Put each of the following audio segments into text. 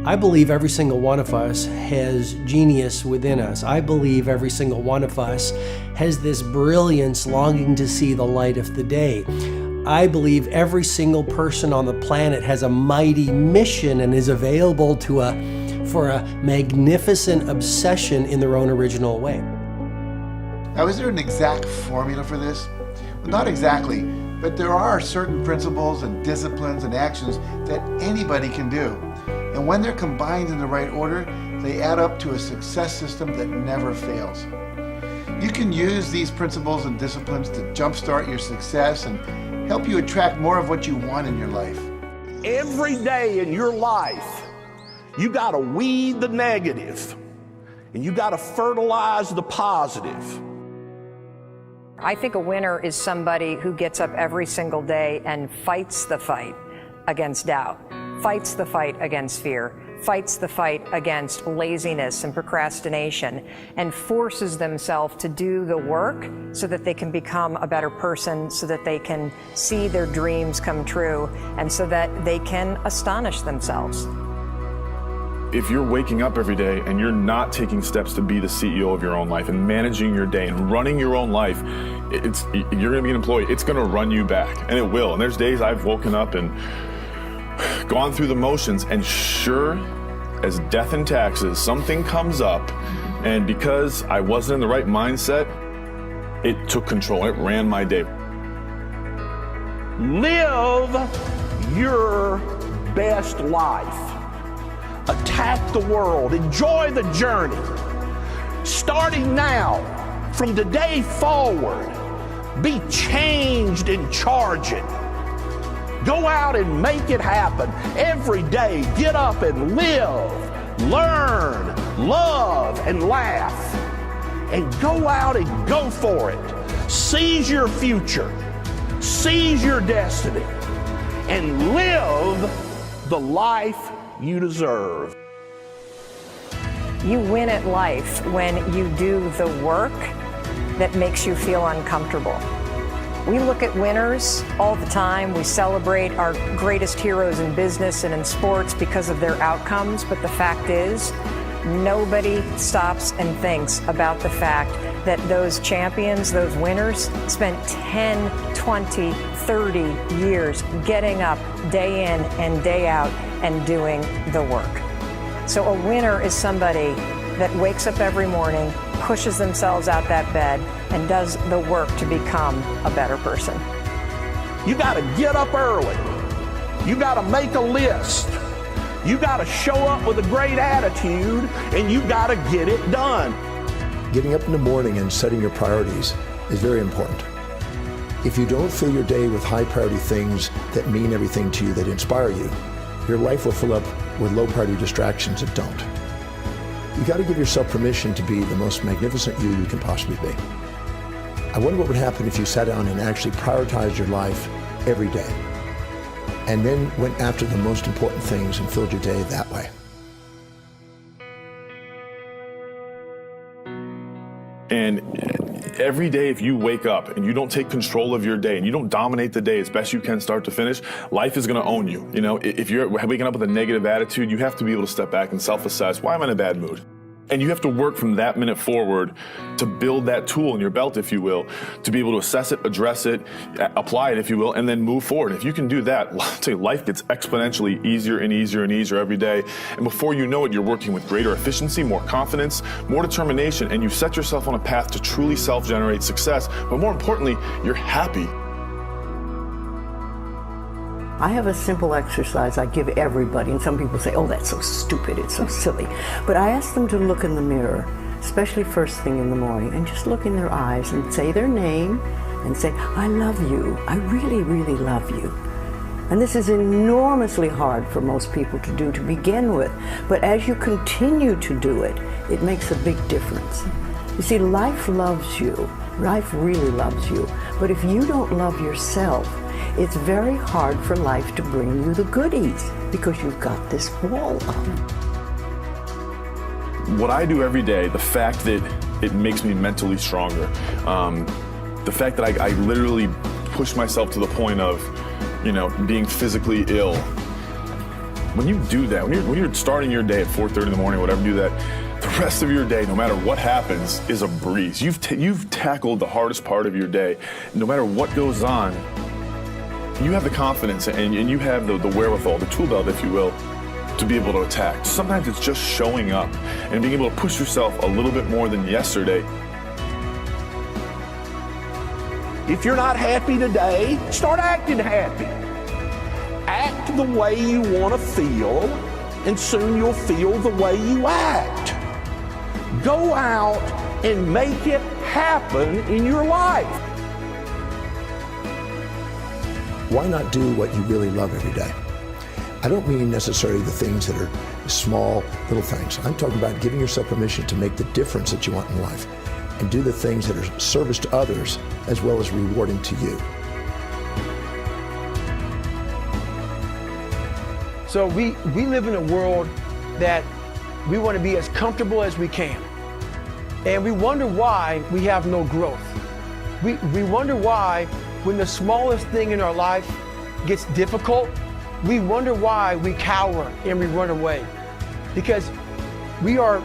I believe every single one of us has genius within us. I believe every single one of us has this brilliance longing to see the light of the day. I believe every single person on the planet has a mighty mission and is available for a magnificent obsession in their own original way. Now, is there an exact formula for this? Well, not exactly, but there are certain principles and disciplines and actions that anybody can do. And when they're combined in the right order, they add up to a success system that never fails. You can use these principles and disciplines to jumpstart your success and help you attract more of what you want in your life. Every day in your life, you gotta weed the negative and you gotta fertilize the positive. I think a winner is somebody who gets up every single day and fights the fight against doubt, fights the fight against fear, fights the fight against laziness and procrastination, and forces themselves to do the work so that they can become a better person, so that they can see their dreams come true, and so that they can astonish themselves. If you're waking up every day and you're not taking steps to be the CEO of your own life and managing your day and running your own life, you're gonna be an employee. It's gonna run you back, and it will. And there's days I've woken up and gone through the motions, and sure as death and taxes, something comes up, and because I wasn't in the right mindset, it took control. It ran my day. Live your best life. Attack the world. Enjoy the journey. Starting now, from today forward, be changed and charge it. Go out and make it happen. Every day, get up and live, learn, love, and laugh. And go out and go for it. Seize your future. Seize your destiny. And live the life you deserve. You win at life when you do the work that makes you feel uncomfortable. We look at winners all the time. We celebrate our greatest heroes in business and in sports because of their outcomes, but the fact is, nobody stops and thinks about the fact that those champions, those winners, spent 10, 20, 30 years getting up day in and day out and doing the work. So a winner is somebody that wakes up every morning, pushes themselves out that bed, and does the work to become a better person. You gotta get up early. You gotta make a list. You gotta show up with a great attitude, and you gotta get it done. Getting up in the morning and setting your priorities is very important. If you don't fill your day with high priority things that mean everything to you, that inspire you, your life will fill up with low priority distractions that don't. You got to give yourself permission to be the most magnificent you can possibly be. I wonder what would happen if you sat down and actually prioritized your life every day, and then went after the most important things and filled your day that way. And every day, if you wake up and you don't take control of your day and you don't dominate the day as best you can start to finish, life is going to own you. You know, if you're waking up with a negative attitude, you have to be able to step back and self-assess, why am I in a bad mood? And you have to work from that minute forward to build that tool in your belt, if you will, to be able to assess it, address it, apply it, if you will, and then move forward. If you can do that, I'll tell you, life gets exponentially easier and easier and easier every day. And before you know it, you're working with greater efficiency, more confidence, more determination, and you've set yourself on a path to truly self-generate success. But more importantly, you're happy. I have a simple exercise I give everybody, and some people say, oh, that's so stupid, it's so silly. But I ask them to look in the mirror, especially first thing in the morning, and just look in their eyes and say their name and say, I love you, I really, really love you. And this is enormously hard for most people to do to begin with, but as you continue to do it, it makes a big difference. You see, life loves you, life really loves you, but if you don't love yourself, it's very hard for life to bring you the goodies because you've got this wall up. What I do every day, the fact that it makes me mentally stronger, the fact that I literally push myself to the point of, being physically ill, When you do that, when you're starting your day at 4:30 in the morning, whatever, do that, the rest of your day, no matter what happens, is a breeze. You've tackled the hardest part of your day. No matter what goes on, you have the confidence and you have the wherewithal, the tool belt, if you will, to be able to attack. Sometimes it's just showing up and being able to push yourself a little bit more than yesterday. If you're not happy today, start acting happy. Act the way you want to feel, and soon you'll feel the way you act. Go out and make it happen in your life. Why not do what you really love every day? I don't mean necessarily the things that are small, little things. I'm talking about giving yourself permission to make the difference that you want in life and do the things that are service to others as well as rewarding to you. So we live in a world that we want to be as comfortable as we can. And we wonder why we have no growth. We wonder why when the smallest thing in our life gets difficult, we wonder why we cower and we run away. Because we are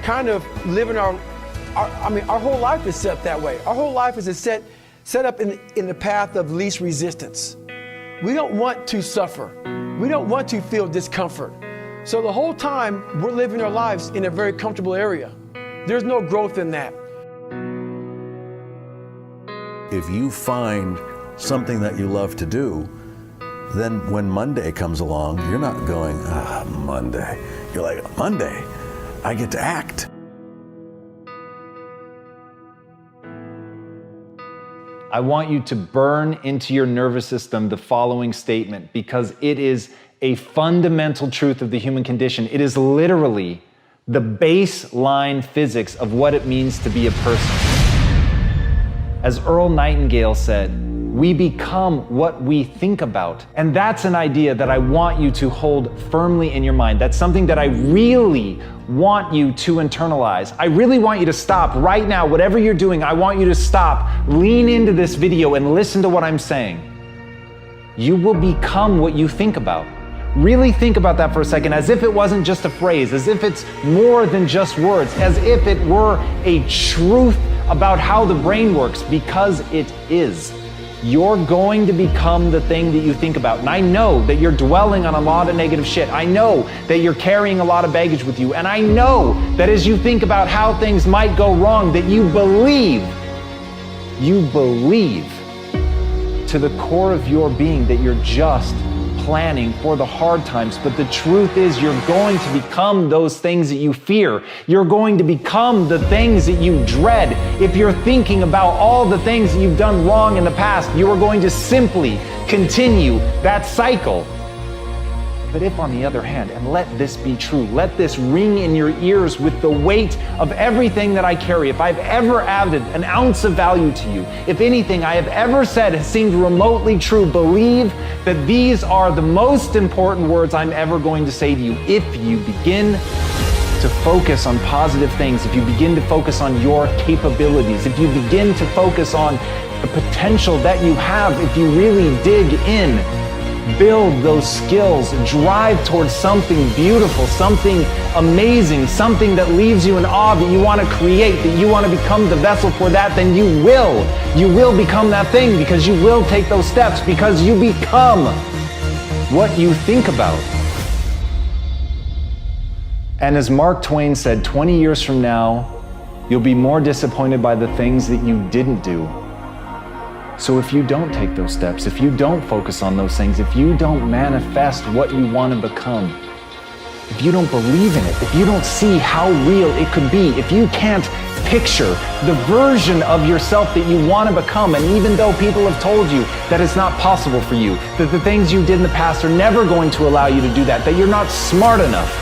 kind of living our whole life is set that way. Our whole life is set up in the path of least resistance. We don't want to suffer. We don't want to feel discomfort. So the whole time we're living our lives in a very comfortable area. There's no growth in that. If you find something that you love to do, then when Monday comes along, you're not going, Monday. You're like, Monday, I get to act. I want you to burn into your nervous system the following statement, because it is a fundamental truth of the human condition. It is literally the baseline physics of what it means to be a person. As Earl Nightingale said, we become what we think about. And that's an idea that I want you to hold firmly in your mind. That's something that I really want you to internalize. I really want you to stop right now. Whatever you're doing, I want you to stop, lean into this video and listen to what I'm saying. You will become what you think about. Really think about that for a second, as if it wasn't just a phrase, as if it's more than just words, as if it were a truth about how the brain works, because it is. You're going to become the thing that you think about. And I know that you're dwelling on a lot of negative shit. I know that you're carrying a lot of baggage with you. And I know that as you think about how things might go wrong, that you believe to the core of your being that you're just planning for the hard times. But the truth is, you're going to become those things that you fear. You're going to become the things that you dread. If you're thinking about all the things that you've done wrong in the past, you are going to simply continue that cycle. But if, on the other hand, and let this be true, let this ring in your ears with the weight of everything that I carry, if I've ever added an ounce of value to you, if anything I have ever said has seemed remotely true, believe that these are the most important words I'm ever going to say to you. If you begin to focus on positive things, if you begin to focus on your capabilities, if you begin to focus on the potential that you have, if you really dig in, build those skills, drive towards something beautiful, something amazing, something that leaves you in awe, that you want to create, that you want to become the vessel for that, then you will become that thing, because you will take those steps, because you become what you think about. And as Mark Twain said, 20 years from now, you'll be more disappointed by the things that you didn't do. So if you don't take those steps, if you don't focus on those things, if you don't manifest what you want to become, if you don't believe in it, if you don't see how real it could be, if you can't picture the version of yourself that you want to become, and even though people have told you that it's not possible for you, that the things you did in the past are never going to allow you to do that, that you're not smart enough,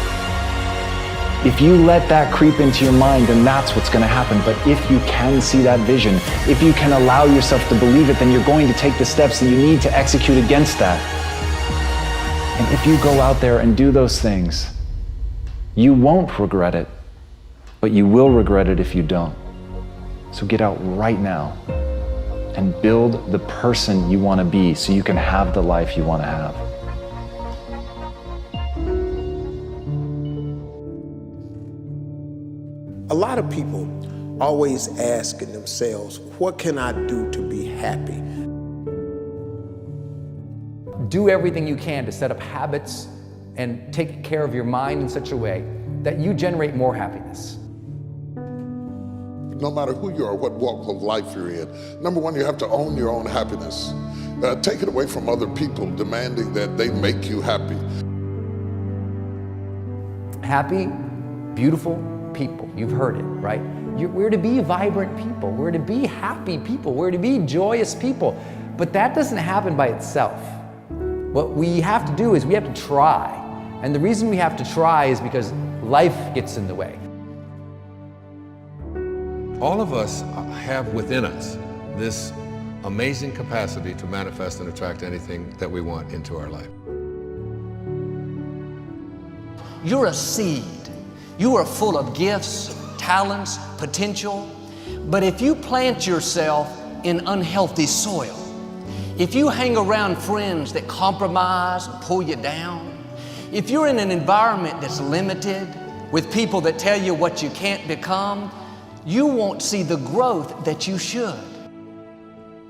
if you let that creep into your mind, then that's what's going to happen. But if you can see that vision, if you can allow yourself to believe it, then you're going to take the steps that you need to execute against that. And if you go out there and do those things, you won't regret it, but you will regret it if you don't. So get out right now and build the person you want to be so you can have the life you want to have. A lot of people always asking themselves, what can I do to be happy? Do everything you can to set up habits and take care of your mind in such a way that you generate more happiness. No matter who you are, what walk of life you're in, number one, you have to own your own happiness. Take it away from other people demanding that they make you happy. Happy, beautiful people. You've heard it, right? We're to be vibrant people. We're to be happy people. We're to be joyous people. But that doesn't happen by itself. What we have to do is we have to try. And the reason we have to try is because life gets in the way. All of us have within us this amazing capacity to manifest and attract anything that we want into our life. You're a seed. You are full of gifts, talents, potential. But if you plant yourself in unhealthy soil, if you hang around friends that compromise and pull you down, if you're in an environment that's limited with people that tell you what you can't become, you won't see the growth that you should.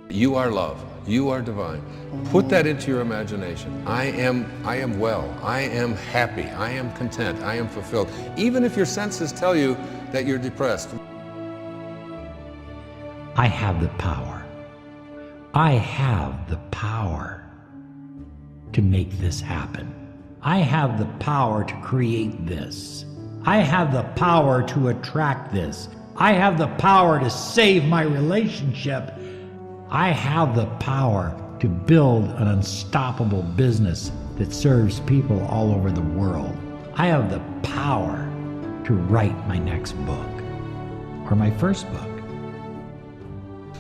You are love. You are divine. Put that into your imagination. I am well. I am happy. I am content. I am fulfilled. Even if your senses tell you that you're depressed. I have the power. I have the power to make this happen. I have the power to create this. I have the power to attract this. I have the power to save my relationship. I have the power to build an unstoppable business that serves people all over the world. I have the power to write my next book or my first book.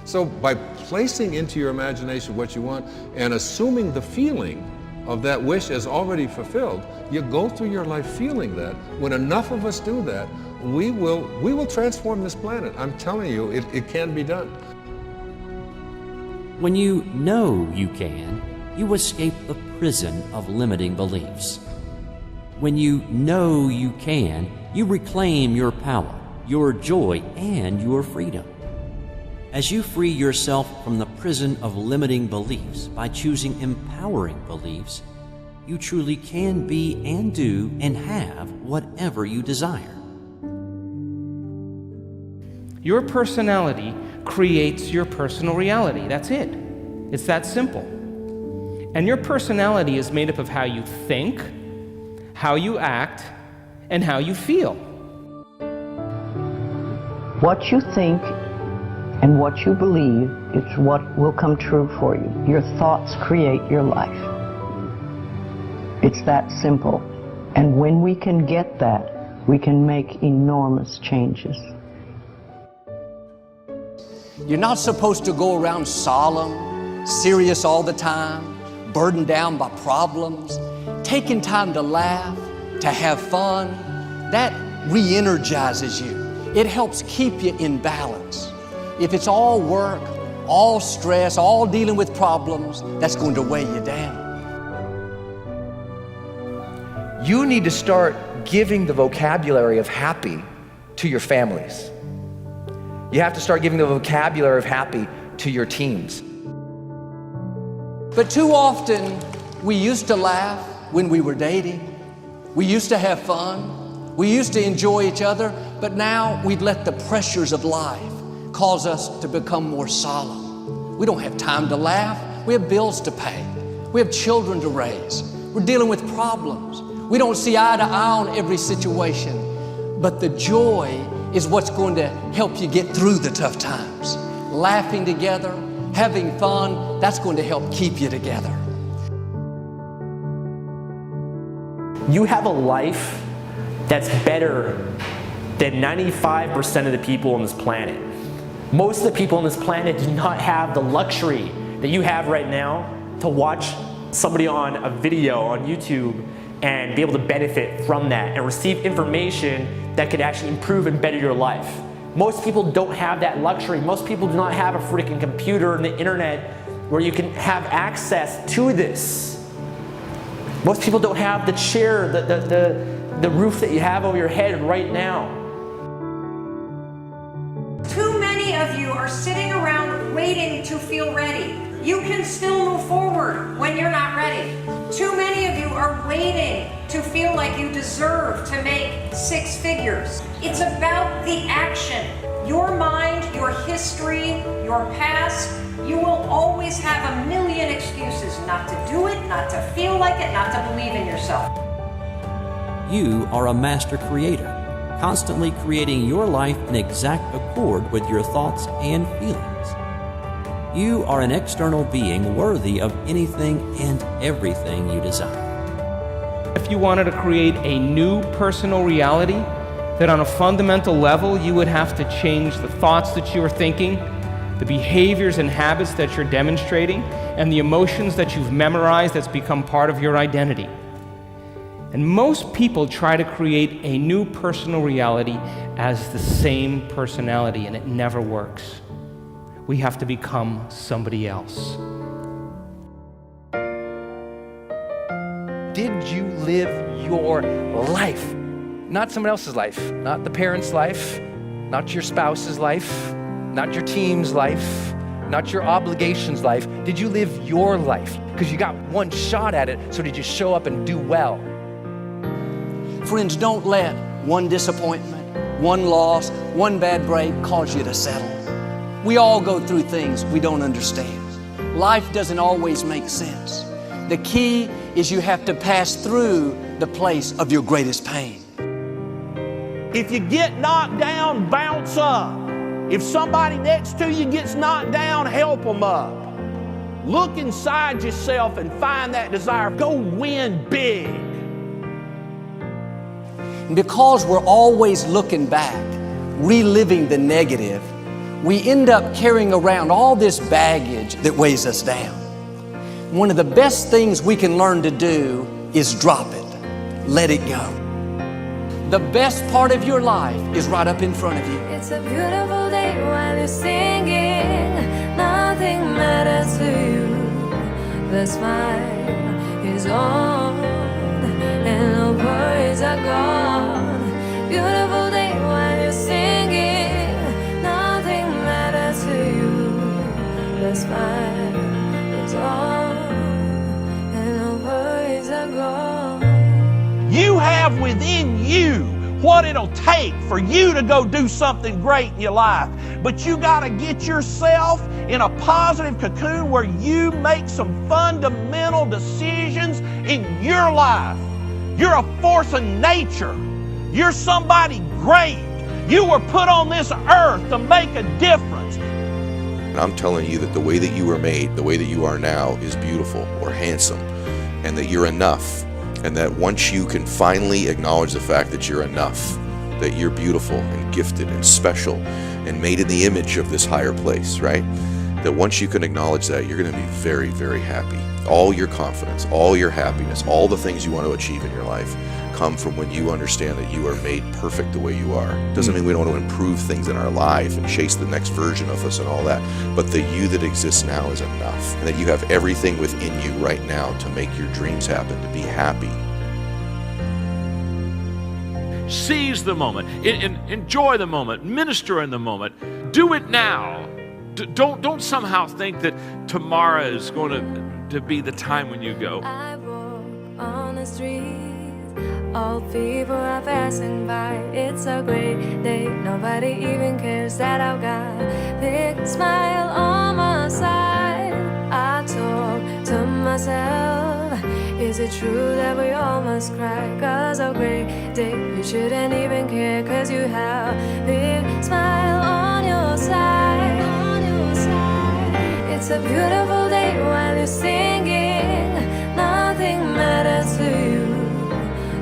So by placing into your imagination what you want and assuming the feeling of that wish as already fulfilled, you go through your life feeling that. When enough of us do that, we will transform this planet. I'm telling you, it can be done. When you know you can, you escape the prison of limiting beliefs. When you know you can, you reclaim your power, your joy, and your freedom. As you free yourself from the prison of limiting beliefs by choosing empowering beliefs, you truly can be and do and have whatever you desire. Your personality creates your personal reality. That's it. It's that simple. And your personality is made up of how you think, how you act, and how you feel. What you think and what you believe is what will come true for you. Your thoughts create your life. It's that simple. And when we can get that, we can make enormous changes. You're not supposed to go around solemn, serious all the time, burdened down by problems. Taking time to laugh, to have fun, that re-energizes you. It helps keep you in balance. If it's all work, all stress, all dealing with problems, that's going to weigh you down. You need to start giving the vocabulary of happy to your families. You have to start giving the vocabulary of happy to your teams. But too often, we used to laugh when we were dating. We used to have fun. We used to enjoy each other, but now we've let the pressures of life cause us to become more solemn. We don't have time to laugh. We have bills to pay. We have children to raise. We're dealing with problems. We don't see eye to eye on every situation, but the joy is what's going to help you get through the tough times. Laughing together, having fun, that's going to help keep you together. You have a life that's better than 95% of the people on this planet. Most of the people on this planet do not have the luxury that you have right now to watch somebody on a video on YouTube and be able to benefit from that and receive information that could actually improve and better your life. Most people don't have that luxury. Most people do not have a freaking computer and the internet where you can have access to this. Most people don't have the chair, the roof that you have over your head right now. are sitting around waiting to feel ready. You can still move forward when you're not ready. Too many of you are waiting to feel like you deserve to make 6 figures. It's about the action. Your mind, your history, your past, you will always have a million excuses not to do it, not to feel like it, not to believe in yourself. You are a master creator, constantly creating your life in exact accord with your thoughts and feelings. You are an external being worthy of anything and everything you desire. If you wanted to create a new personal reality, that on a fundamental level you would have to change the thoughts that you are thinking, the behaviors and habits that you're demonstrating, and the emotions that you've memorized that's become part of your identity. And most people try to create a new personal reality as the same personality, and it never works. We have to become somebody else. Did you live your life? Not someone else's life, not the parent's life, not your spouse's life, not your team's life, not your obligations life. Did you live your life? Because you got one shot at it, so did you show up and do well? Friends, don't let one disappointment, one loss, one bad break cause you to settle. We all go through things we don't understand. Life doesn't always make sense. The key is you have to pass through the place of your greatest pain. If you get knocked down, bounce up. If somebody next to you gets knocked down, help them up. Look inside yourself and find that desire. Go win big. And because we're always looking back, reliving the negative, we end up carrying around all this baggage that weighs us down. One of the best things we can learn to do is drop it. Let it go. The best part of your life is right up in front of you. It's a beautiful day while you're singing. Nothing matters to you. The smile is on and no worries are gone. Beautiful day while you're singing. Nothing matters to you. The smile is on and no worries are gone. You have within you what it'll take for you to go do something great in your life. But you got to get yourself in a positive cocoon where you make some fundamental decisions in your life. You're a force of nature. You're somebody great. You were put on this earth to make a difference. And I'm telling you that the way that you were made, the way that you are now, is beautiful or handsome, and that you're enough. And that once you can finally acknowledge the fact that you're enough, that you're beautiful and gifted and special and made in the image of this higher place, right? That once you can acknowledge that, you're going to be very, very happy. All your confidence, all your happiness, all the things you want to achieve in your life come from when you understand that you are made perfect the way you are. Doesn't mean we don't want to improve things in our life and chase the next version of us and all that, but the you that exists now is enough, and that you have everything within you right now to make your dreams happen, to be happy. Seize the moment, enjoy the moment, minister in the moment, do it now. Don't somehow think that tomorrow is going to be the time when you go. I walk on the street. All people are passing by. It's a great day. Nobody even cares that I've got a big smile on my side. I talk to myself. Is it true that we all must cry? 'Cause a great day, you shouldn't even care. 'Cause you have a big smile on your side. It's a beautiful day while you're singing. Nothing matters to you.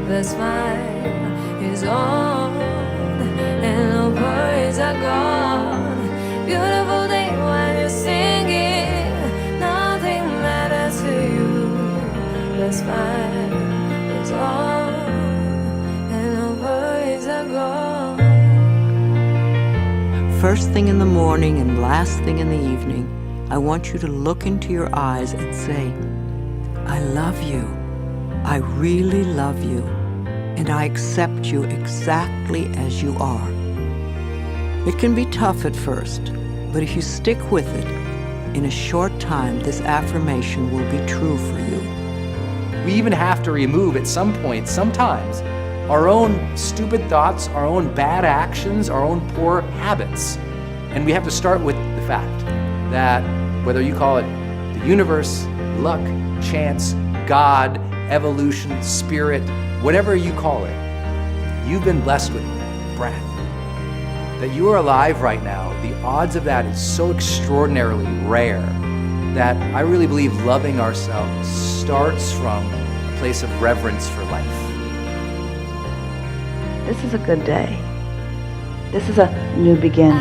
The smile is on and no worries are gone. Beautiful day while you're singing. Nothing matters to you. The smile is on and no worries are gone. First thing in the morning and last thing in the evening, I want you to look into your eyes and say, I love you. I really love you. And I accept you exactly as you are. It can be tough at first, But if you stick with it, in a short time, this affirmation will be true for you. We even have to remove at some point, sometimes, our own stupid thoughts, our own bad actions, our own poor habits. And we have to start with the fact that whether you call it the universe, luck, chance, God, evolution, spirit, whatever you call it, you've been blessed with breath. That you are alive right now, the odds of that is so extraordinarily rare that I really believe loving ourselves starts from a place of reverence for life. This is a good day. This is a new beginning.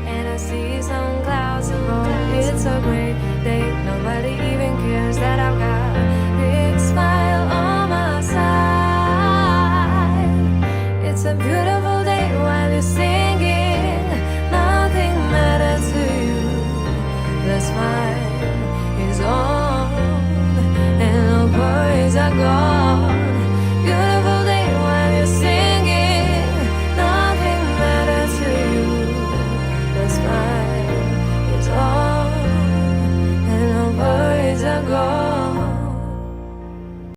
And I see some clouds roll. It's a great day. Nobody even cares that I've got a big smile on my side. It's a beautiful day while you're singing. Nothing matters to you. The smile is on, and no worries are gone.